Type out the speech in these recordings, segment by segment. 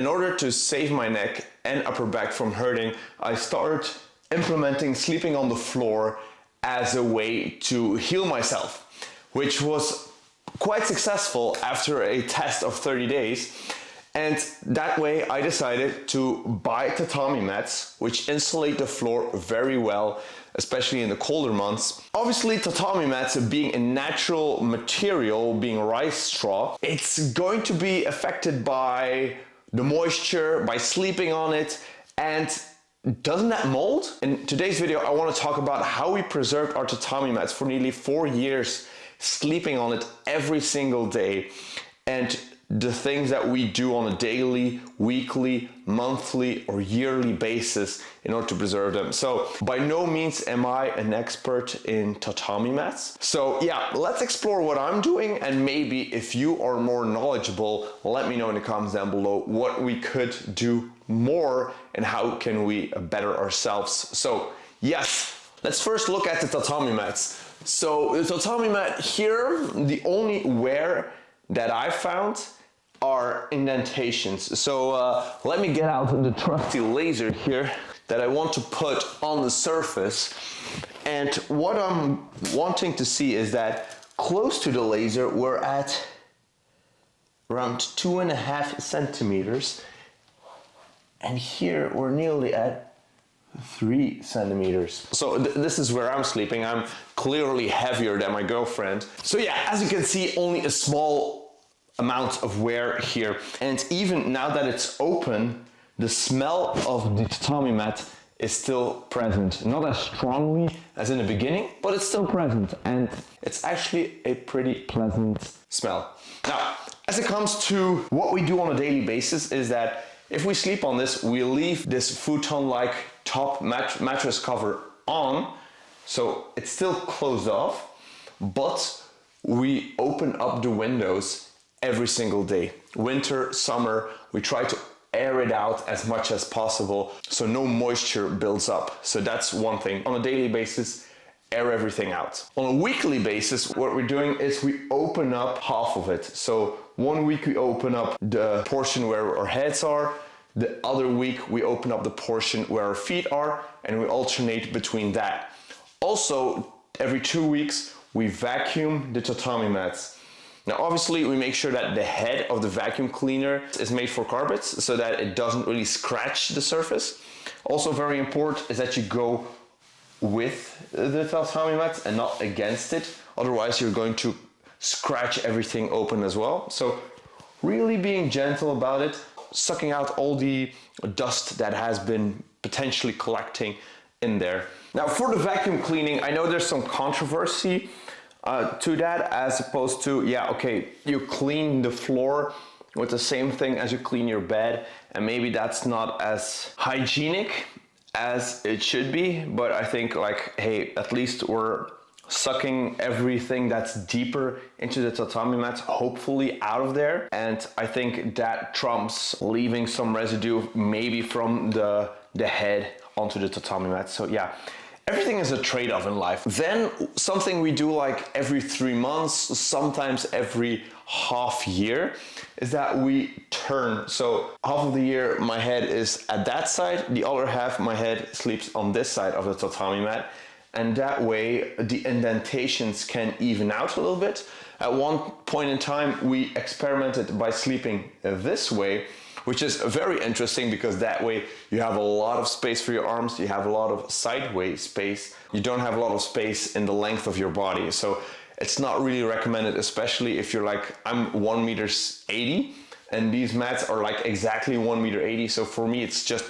In order to save my neck and upper back from hurting, I started implementing sleeping on the floor as a way to heal myself, which was quite successful after a test of 30 days. And that way I decided to buy tatami mats, which insulate the floor very well, especially in the colder months. Obviously, tatami mats, being a natural material, being rice straw, it's going to be affected by the moisture, by sleeping on it, and doesn't that mold? In today's video, I want to talk about how we preserved our tatami mats for nearly 4 years, sleeping on it every single day, and the things that we do on a daily, weekly, monthly, or yearly basis in order to preserve them. So by no means am I an expert in tatami mats. So yeah, let's explore what I'm doing, and maybe if you are more knowledgeable, let me know in the comments down below what we could do more and how can we better ourselves. So yes, let's first look at the tatami mats. So the tatami mat here, the only wear that I found are indentations. So let me get out the trusty laser here that I want to put on the surface. And what I'm wanting to see is that close to the laser, we're at around 2.5 centimeters. And here we're nearly at 3 centimeters. So this is where I'm sleeping. I'm clearly heavier than my girlfriend. So yeah, as you can see, only a small amount of wear here. And even now that it's open, the smell of the tatami mat is still present. Not as strongly as in the beginning, but it's still present. And it's actually a pretty pleasant smell. Now, as it comes to what we do on a daily basis is that if we sleep on this, we leave this futon-like top mattress cover on, so it's still closed off, but we open up the windows every single day. Winter, summer, we try to air it out as much as possible so no moisture builds up. So that's one thing. On a daily basis, air everything out. On a weekly basis, what we're doing is we open up half of it. So 1 week we open up the portion where our heads are, the other week we open up the portion where our feet are, and we alternate between that. Also, every 2 weeks we vacuum the tatami mats. Now obviously we make sure that the head of the vacuum cleaner is made for carpets so that it doesn't really scratch the surface. Also very important is that you go with the tatami mats and not against it, otherwise you're going to scratch everything open as well. So really being gentle about it, sucking out all the dust that has been potentially collecting in there. Now for the vacuum cleaning, I know there's some controversy to that, as opposed to, yeah, okay, you clean the floor with the same thing as you clean your bed, and maybe that's not as hygienic as it should be, but I think, like, hey, at least we're sucking everything that's deeper into the tatami mats, hopefully out of there, and I think that trumps leaving some residue maybe from the head onto the tatami mat. So yeah, everything is a trade-off in life. Then something we do like every 3 months, sometimes every half year, is that we turn. So half of the year my head is at that side, the other half my head sleeps on this side of the tatami mat. And that way the indentations can even out a little bit. At one point in time we experimented by sleeping this way, which is very interesting because that way you have a lot of space for your arms, you have a lot of sideways space, you don't have a lot of space in the length of your body. So it's not really recommended, especially if you're like, I'm 1.80 meters and these mats are like exactly 1.80 meters. So for me it's just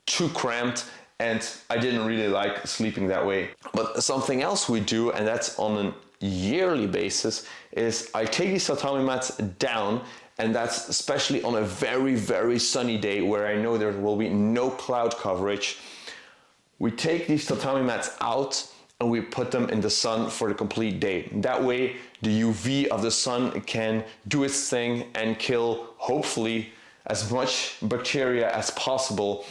too cramped and I didn't really like sleeping that way. But something else we do, and that's on a yearly basis, is I take these tatami mats down, and that's especially on a very, very sunny day where I know there will be no cloud coverage. We take these tatami mats out and we put them in the sun for the complete day. That way the UV of the sun can do its thing and kill, hopefully, as much bacteria as possible.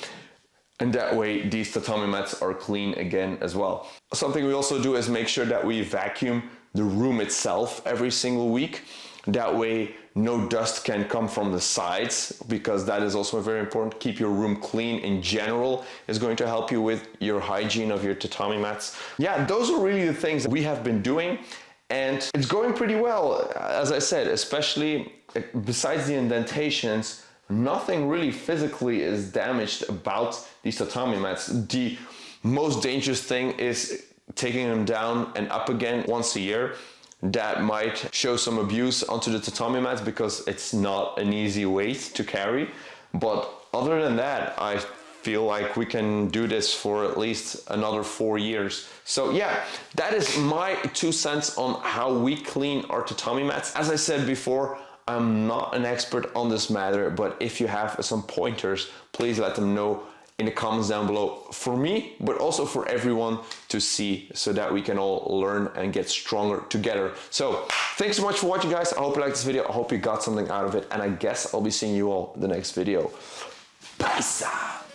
And that way these tatami mats are clean again as well. Something we also do is make sure that we vacuum the room itself every single week. That way no dust can come from the sides, because that is also very important. Keep your room clean in general is going to help you with your hygiene of your tatami mats. Yeah, those are really the things we have been doing, and it's going pretty well. As I said, especially besides the indentations, nothing really physically is damaged about these tatami mats. The most dangerous thing is taking them down and up again once a year. That might show some abuse onto the tatami mats, because it's not an easy weight to carry. But other than that, I feel like we can do this for at least another 4 years. So yeah, that is my 2 cents on how we clean our tatami mats. As I said before, I'm not an expert on this matter, but if you have some pointers, please let them know in the comments down below, for me, but also for everyone to see, so that we can all learn and get stronger together. So thanks so much for watching, guys. I hope you liked this video. I hope you got something out of it, and I guess I'll be seeing you all in the next video. Peace out.